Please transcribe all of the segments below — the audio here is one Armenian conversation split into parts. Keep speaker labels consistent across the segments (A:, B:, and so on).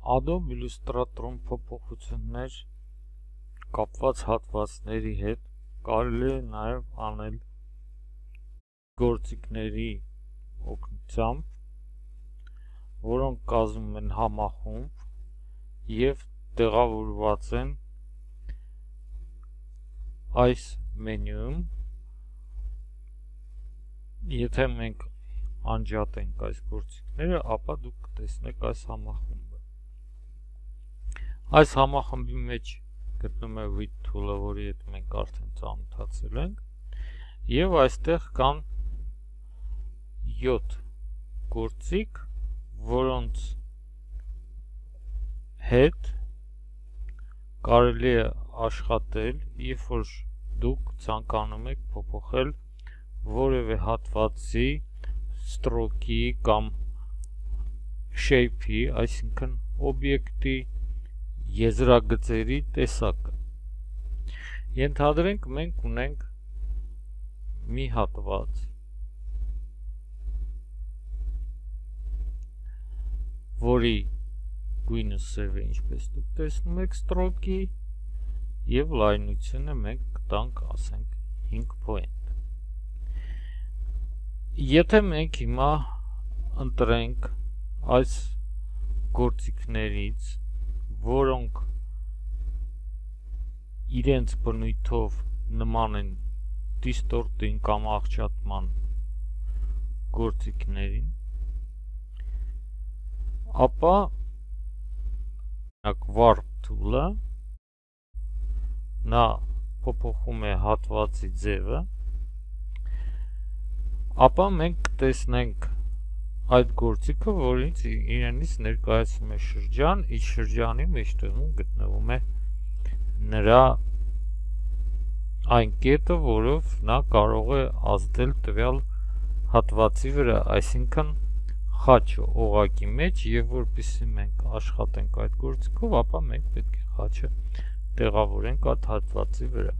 A: Adobe Illustrator-ում փոփոխություններ կապված հատվածների հետ կարելի է նաև անել գործիքների օգնությամբ, որոնք կազմում են համախումբ և տեղավորված են այս մենյուում։ Եթե մենք անջատենք այս գործիքները, ապա դուք կտեսնեք այս համախումբը։ Այս համախմբի մեջ գտնում է Width tool-ը, որի հետ մենք արդեն ծանոթացել ենք, և այստեղ կան 7 գործիք, որոնց հետ կարելի է աշխատել, երբ որ դուք ցանկանում եք փոփոխել որևէ հատվածի, ստրոկի կամ shape-ի, այսինքն օբյեկտի, եզրագծերի տեսակը։ Ենթադրենք մենք ունենք մի հատված, որի գույնը սև է, ինչպես դուք տեսնում եք ստրոկի, և լայնությունը մենք կտանք, ասենք, 5 point։ Եթե մենք հիմա ընտրենք այս գործիքներից, որոնք իրենց բնույթով նման են դիստորտին կամ աղճատման գործիքներին, ապա Warp tool-ը նա փոփոխում է հատվածի ձևը, ապա մենք կտեսնենք այդ գործիքը, որից իրենից ներկայացնում է շրջան, իսկ շրջանի մեջտեղում գտնվում է նրա այն կետը, որով նա կարող է ազդել տվյալ հատվածի վրա, այսինքն խաչը օղակի մեջ, և որպեսզի մենք աշխատենք այդ գործիքով, ապա մենք պետք է խաչը տեղավորենք այդ հատվածի վրա։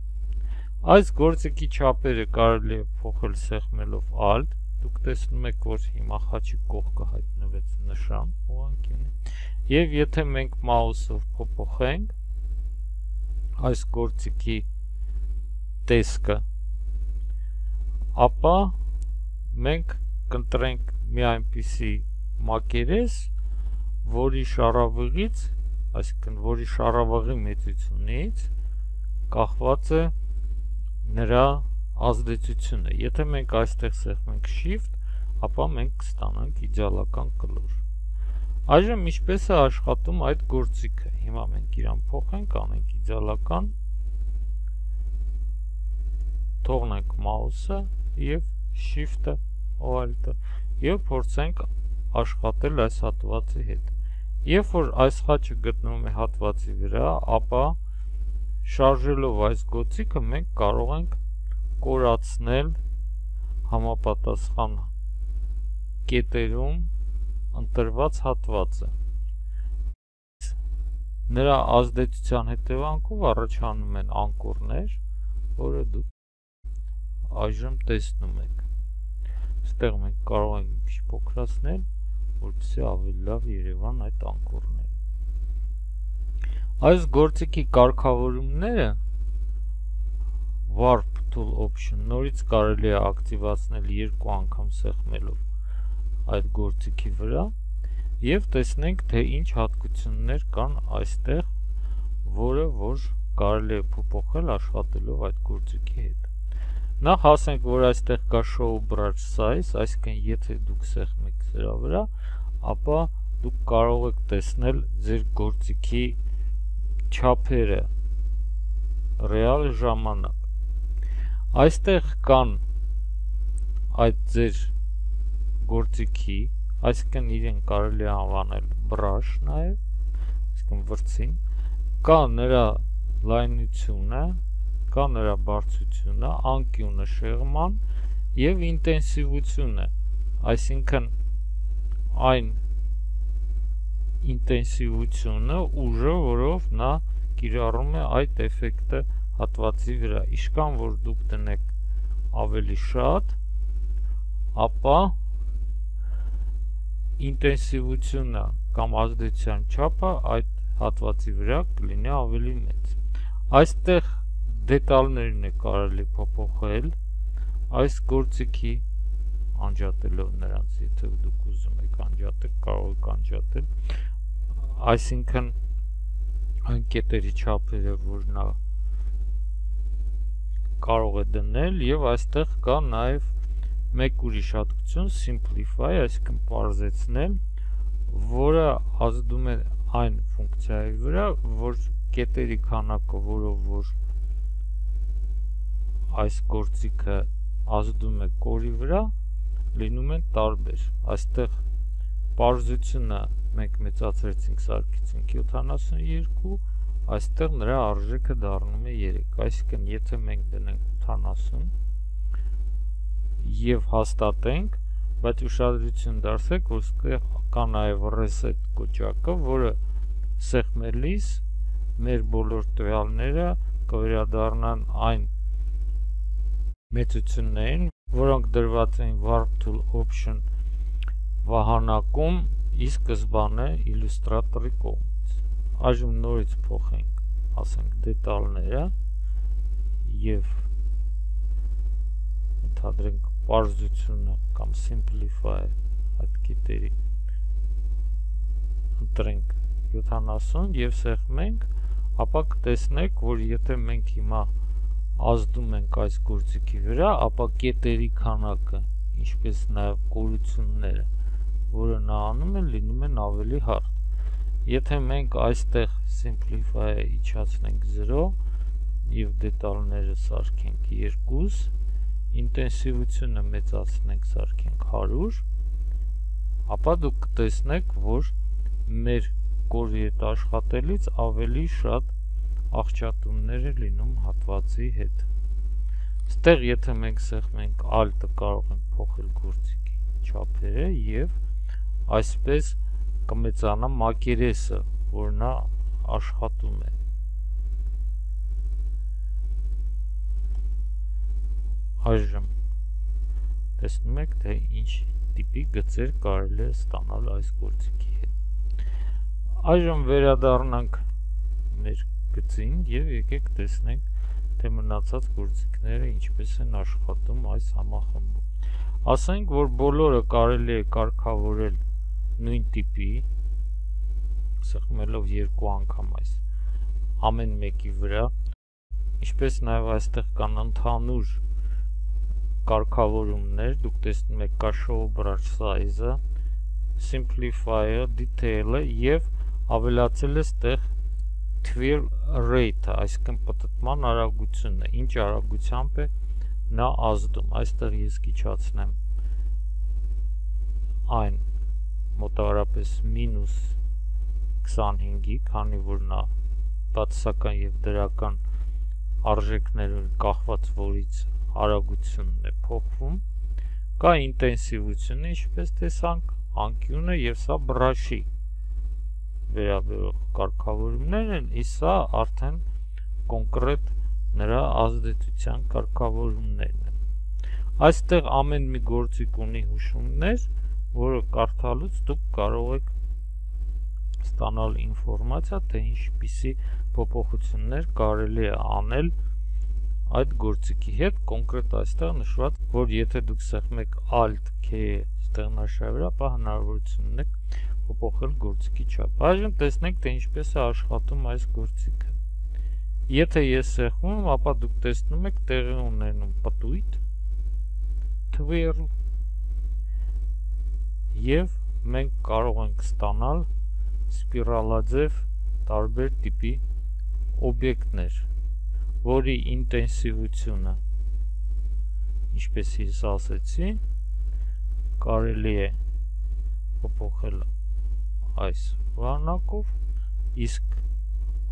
A: Այս գործիքի չափերը կարելի է փոխել սեղմելով Alt, դուք տեսնում եք, որ հիմա խաչի կողքը հայտնվեց նշան ուղղակի ունի, և եթե մենք մաուսով փոփոխենք այս գործիքի տեսքը, ապա մենք կընտրենք մի այնպիսի մակերես, որի շառավղից, այսինքն որի շառավղի մեծությունից կախված է նրա ազդեցությունը։ Եթե մենք այստեղ սեղմենք Shift, ապա մենք կստանանք իդեալական կլոր։ Այժմ ինչպես է աշխատում այդ գործիքը։ Հիմա մենք իրան փոխենք, անենք իդեալական, թողնենք մաուսը և Shift-ը, Alt-ը, և փորձենք աշխատել այս հատվածի հետ։ Երբ որ այս խաչը գտնվում է հատվածի վրա, ապա շարժելով այս գործիքը մենք կարող ենք կորացնել համապատասխան կետերում ընտրված հատվածը։ Նրա ազդեցության հետևանքով առաջանում են անկյուններ, որը դուք այժմ տեսնում եք։ Այստեղ մենք կարող ենք մի քիչ փոքրացնել, որպեսզի ավելի լավ երևան այդ անկյունները։ Այս գործիքի կարգավորումները Warp tool option նորից կարելի է ակտիվացնել 2 անգամ սեղմելով այդ գործիքի վրա, և տեսնենք, թե ինչ հատկություններ կան այստեղ, որը որ կարելի է փոփոխել աշխատելով այդ գործիքի հետ։ Նախ ասենք, որ այստեղ կա Show Brush Size, այսինքն եթե դուք սեղմեք սրա վրա, ապա դուք կարող եք տեսնել ձեր գործիքի չափերը ռեալ ժամանակ։ Այստեղ կան այդ ձեր գործիքի, այսինքն իրեն կարելի է անվանել brush նաև, այսինքն վրձին, կա նրա լայնությունը, կա նրա բարձրությունը, անկյունը շեղման և ինտենսիվությունը, այսինքն այն ինտենսիվությունը, ուժը, որով նա կիրառում է այդ էֆեկտը հատվածի վրա, ինչքան որ դուք դնեք ավելի շատ, ապա ինտենսիվությունը կամ ազդեցության չափը այդ հատվածի վրա կլինի ավելի մեծ։ Այստեղ դետալներն է կարելի փոփոխել այս գործիքի անջատելով նրանց, եթե դուք ուզում եք անջատել, կարող եք անջատել, այսինքն այն կետերի չափերը, որ նա կարող է դնել, եւ այստեղ կա նաեւ մեկ ուրիշ հատկություն simplify, այսինքն պարզեցնել, որը ազդում է այն ֆունկցիայի վրա, որ կետերի քանակը, որով որ այս գործիքը ազդում է կորի վրա, լինում են տարբեր։ Այստեղ պարզությունը մենք մեծացրեցինք, սարքեցինք 72, այստեղ նրա արժեքը դառնում է 3, այսինքն եթե մենք դնենք 80 եւ հաստատենք, բայց ուշադրություն դարձրեք, որ ստեղ կա նաեւ reset կոճակը, որը սեղմելիս մեր բոլոր տվյալները կվերադառնան այն մեծություններին, որոնք դրված են warp tool option վահանակում ի սկզբանե իլյուստրատորի կողմից։ Այժմ նորից փոխենք, ասենք դետալները եւ ընդհանրենք պարզությունը կամ simplify այդ կետերի ընտրենք 70 եւ սեղմենք, ապա կտեսնեք, որ եթե մենք հիմա ազդում ենք այս գործիքի վրա, ապա կետերի քանակը, ինչպես նաեւ կորությունները, որը նա անում է, լինում են ավելի հարթ։ Եթե մենք այստեղ simplify-ը իջացնենք 0 եւ դետալները սարքենք 2, ինտենսիվությունը մեծացնենք, սարքենք 100, ապա դուք կտեսնեք, որ մեր կորի հետ աշխատելից ավելի շատ աղճատումներ է լինում հատվածի հետ։ Ստեղ եթե մենք սեղմենք Alt-ը կարող ենք փոխել գործիքի չափերը եւ այսպես կմեծանա մակերեսը, որ նա աշխատում է։ Այժմ տեսնում եք, թե ինչ տիպի գծեր կարելի է ստանալ այս գործիքի հետ։ Այժմ վերադառնանք մեր գծին եւ եկեք տեսնենք, թե մնացած գործիքները ինչպես են աշխատում այս համախմբում։ Ասենք, որ բոլորը կարելի է կարգավորել նույն տիպի, սեղմելով 2 անգամ այս ամեն մեկի վրա, ինչպես նաեւ այստեղ կան ընդհանուր կարգավորումներ, դուք տեսնում եք կա show brush size-ը, simplify-ը, detail-ը եւ ավելացել է ստեղ twirl rate-ը, այսինքն պտտման արագությունը, ինչ արագությամբ է նա ազդում։ Այստեղ ես կիչացնեմ այն մոտավորապես -25-ի, քանի որ նա բացասական եւ դրական արժեքներով կախված, որից արագությունն է փոխվում, կա ինտենսիվությունը, ինչպես տեսանք, անկյունը եւ սա բրաշի վերաբերող կարգավորումներ են, իսկ սա արդեն կոնկրետ նրա ազդեցության կարգավորումներն են։ Այստեղ ամեն մի գործիք ունի հուշումներ, որը կարդալուց դուք կարող եք ստանալ ինֆորմացիա, թե ինչպիսի փոփոխություններ կարելի է անել այդ գործիքի հետ, կոնկրետ այստեղ նշված, որ եթե դուք սեղմեք Alt-K ստեղնաշարի վրա, ապա հնարավորություն ունեք փոփոխել գործիքի չափ։ Այժմ տեսնենք, թե ինչպես է աշխատում այս գործիքը։ Եթե ես սեղմում, ապա դուք տեսնում եք տեղի ունենում պտույտ, twirl, եւ մենք կարող ենք ստանալ սպիրալաձև տարբեր տիպի օբյեկտներ, որի ինտենսիվությունը, ինչպես ես ասեցի, կարելի է փոփոխել այս վահանակով, իսկ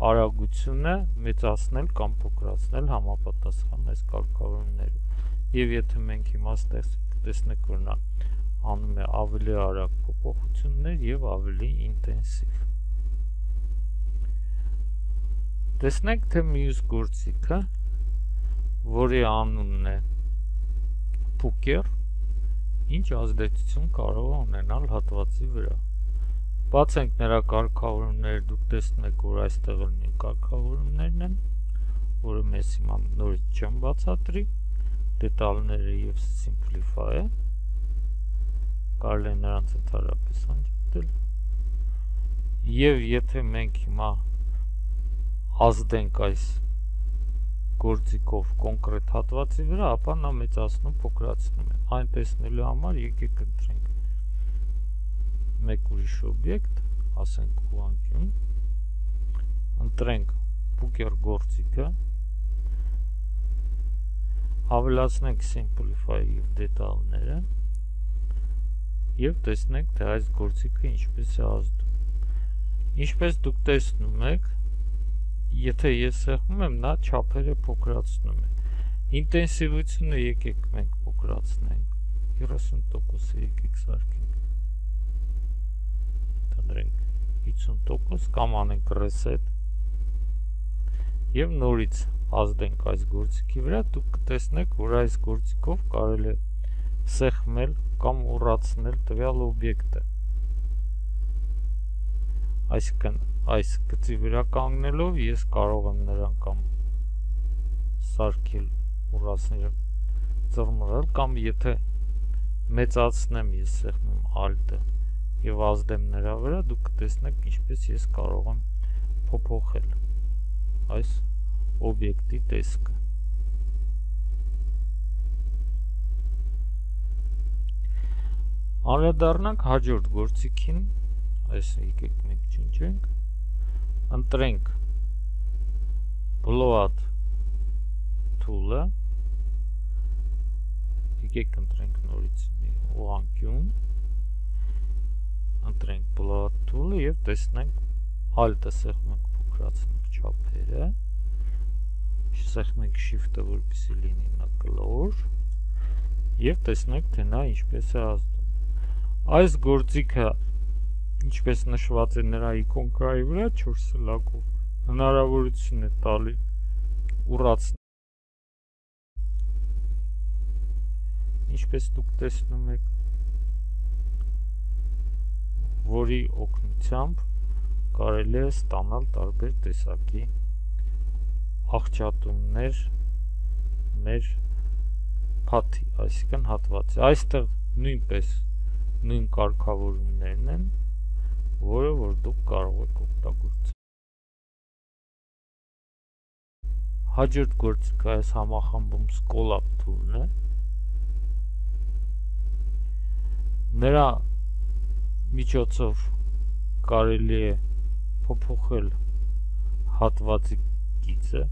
A: արագությունը մեծացնել կամ փոքրացնել համապատասխան այս կարգավորումներով։ Եվ եթե մենք հիմա տեսնենք, որ նա անում է ավելի արագ փոփոխություններ եւ ավելի ինտենսիվ։ Տեսնենք, թե մյուս գործիքը, որի անունն է Pooker, ինչ ազդեցություն կարող է ունենալ հատվածի վրա։ Բացենք նրա կարգավորումները, դուք տեսնում եք, որ այստեղ լինի կարգավորումներն են, որը մեզ հիմա նորից չեմ բացատրի, դետալները և simplify-ը, կարելի է նրանց ընդհանրապես անջատել, և եթե մենք հիմա ազդենք այս գործիքով կոնկրետ հատվածի վրա, ապա նա մեծացնում, փոքրացնում է։ Այն տեսնելու համար եկեք ընտրենք մեկ ուրիշ օբյեկտ, ասենք ուղղանկյուն, ընտրենք Booker գործիքը, հավելացնենք simplify և դետալները և տեսնենք, թե այս գործիքը ինչպես է ազդում։ Ինչպես դուք տեսնում եք, եթե ես սեղմում եմ, նա չափերը փոքրացնում է։ Ինտենսիվությունը եկեք մենք փոքրացնենք, 30% եկեք սարքենք, դրենք 50% կամ անենք reset և նորից ազդենք այս գործիքի վրա, դուք կտեսնեք, որ այս գործիքով կարելի է սեղմել կամ ուռացնել տվյալ օբյեկտը։ Այսինքն այս գծի վրա կանգնելով ես կարող եմ նրան կամ սարքել, ուռացնել, ծռմռալ, կամ եթե մեծացնեմ ես սեղմեմ Alt-ը և ազդեմ նրա վրա, դուք կտեսնեք ինչպես ես կարող եմ փոփոխել այս օբյեկտի տեսքը։ Անդրադառնանք հաջորդ գործիքին, այս եկեք մենք ջնջենք, ընտրենք Blowout tool-ը, եկեք ընտրենք նորից մի ուղղանկյուն, ընտրենք Blowout tool-ը և տեսնենք Alt-ը սեղմենք, փոքրացնենք չափերը, սեղմենք Shift-ը, որպեսզի լինի նա կլոր, և տեսնենք, թե նա ինչպես է ազդում։ Այս գործիքը, ինչպես նշված է նրա իկոնկայի վրա 4 սլակով, հնարավորություն է տալի ուռացնել։ Ինչպես դուք տեսնում եք, որի օգնությամբ կարելի է ստանալ տարբեր տեսակի աղճատումներ մեր փաթի, այսինքն հատվածի։ Այստեղ նույնպես նույն կարգավորումներն են, որը որ դուք կարող եք օգտագործել։ Հաջորդ գործիքը այս համախմբում Scallop tool-ն է։ Նրա միջոցով կարելի է փոփոխել հատվածի գիծը,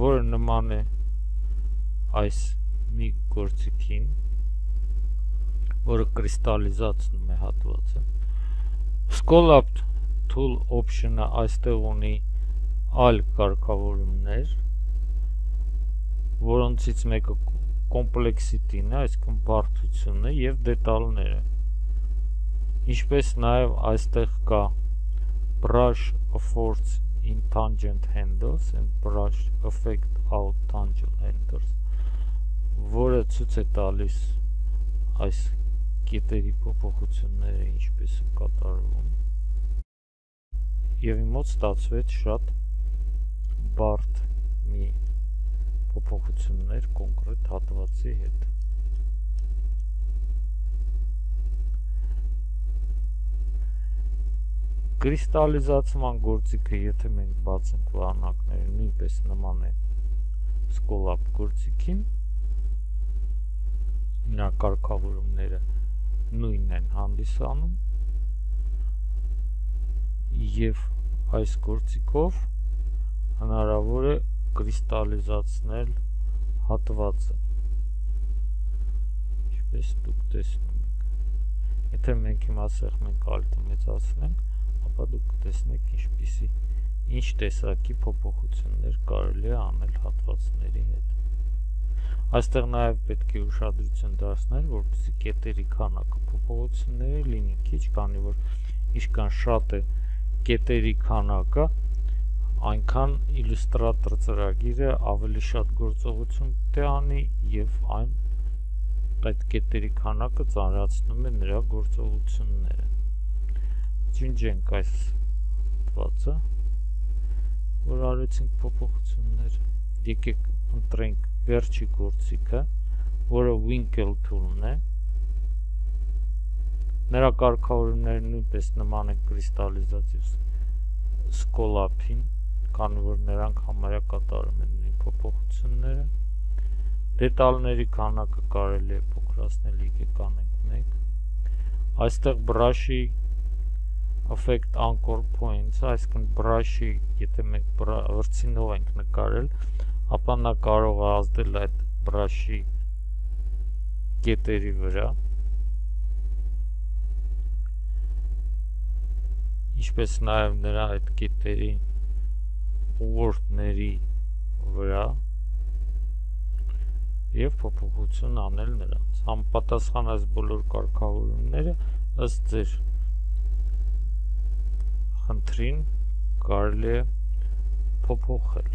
A: որը նման է այս մի գործիքին, որը կրիստալիզացնում է հատվածը։ Scallop tool option-ը այստեղ ունի այլ կարգավորումներ, որոնցից մեկը complexity-ն է, այսինքն բարդությունը և դետալները։ Ինչպես նաև այստեղ կա brush affords in tangent handles and brush effect out tangent handles, որը ցույց է տալիս այս կետերի փոփոխությունները ինչպես է կատարվում, և իմ մոտ ստացվեց շատ բարդ մի փոփոխություններ կոնկրետ հատվածի հետ։ Կրիստալիզացման գործիքը, եթե մենք բացենք վահանակները, նույնպես նման է Scallop գործիքին, նրա կարգավորումները նույնն են հանդիսանում, և այս գործիքով հնարավոր է կրիստալիզացնել հատվածը, ինչպես դուք տեսնում եք։ Եթե մենք հիմա սեղմենք Alt-ը մեծացնենք, ապա դուք կտեսնեք ինչ տեսակի փոփոխություններ կարելի է անել հատվածների հետ։ Այստեղ նաև պետք է ուշադրություն դարձնել, որպեսզի կետերի քանակը փոփոխությունները լինի քիչ, քանի որ ինչքան շատ է կետերի քանակը, այնքան Illustrator ծրագիրը ավելի շատ գործողություն պետք է անի եւ այն այդ կետերի քանակը ծանրացնում է նրա գործողությունները։ Ջնջենք այս հատվածը, որ արեցինք փոփոխություններ։ Եկեք ընտրենք վերջի գործիքը, որը Winkle tool-ն է։ Նրա կարգավորումները նույնպես նման են կրիստալիզատիվ Scholar-ին, քանի որ նրանք համարյա կատարում են նույն փոփոխությունները։ Դետալների քանակը կարելի է փոքրացնել, եկեք անենք 1։ Այստեղ brush-ի effect anchor points, այսինքն brush-ի, եթե մենք վրձինով ենք նկարել, ապա նա կարող է ազդել այդ brush-ի կետերի վրա, ինչպես նաև նրա այդ կետերի ուղղորդների վրա եւ փոփոխություն անել նրանց։ Համապատասխան այս բոլոր կարգավորումները ըստ ձեր խնդրին կարելի է փոփոխել։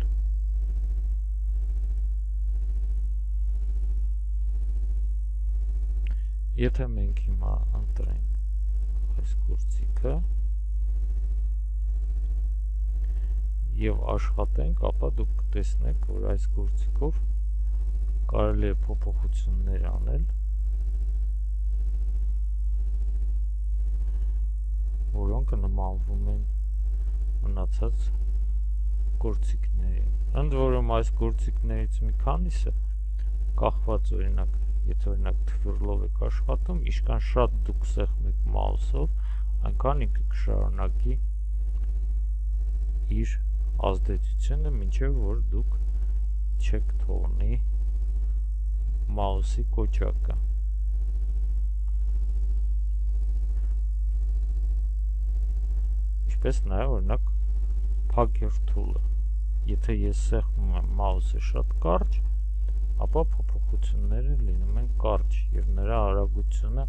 A: Եթե մենք հիմա ընտրենք այս գործիքը եւ աշխատենք, ապա դուք կտեսնեք, որ այս գործիքով կարելի է փոփոխություններ անել, որոնք նմանվում են մնացած գործիքներին։ Ընդ որում այս գործիքներից մի քանիսը կախված օրինակ, եթե օրինակ թվերլով եք աշխատում, ինչքան շատ դուք սեղմեք մաուսով, այնքան ինքը կշարունակի իր ազդեցությունը, մինչև որ դուք չեք թողնի մաուսի կոճակը։ Ինչպես նաև օրինակ Poker tool-ը։ Եթե ես սեղմում եմ մաուսը շատ կարճ, ապա փոփոխությունները լինում են կարճ եւ նրա արագությունը,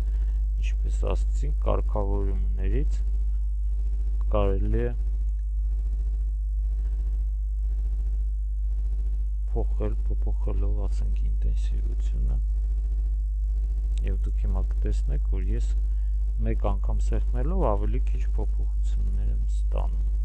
A: ինչպես ասացին, կարգավորումներից կարելի է փոփոխելով ասենք ինտենսիվությունը եւ դուք հիմա կտեսնեք, որ ես մեկ անգամ սեղմելով ավելի քիչ փոփոխություններ եմ ստանում։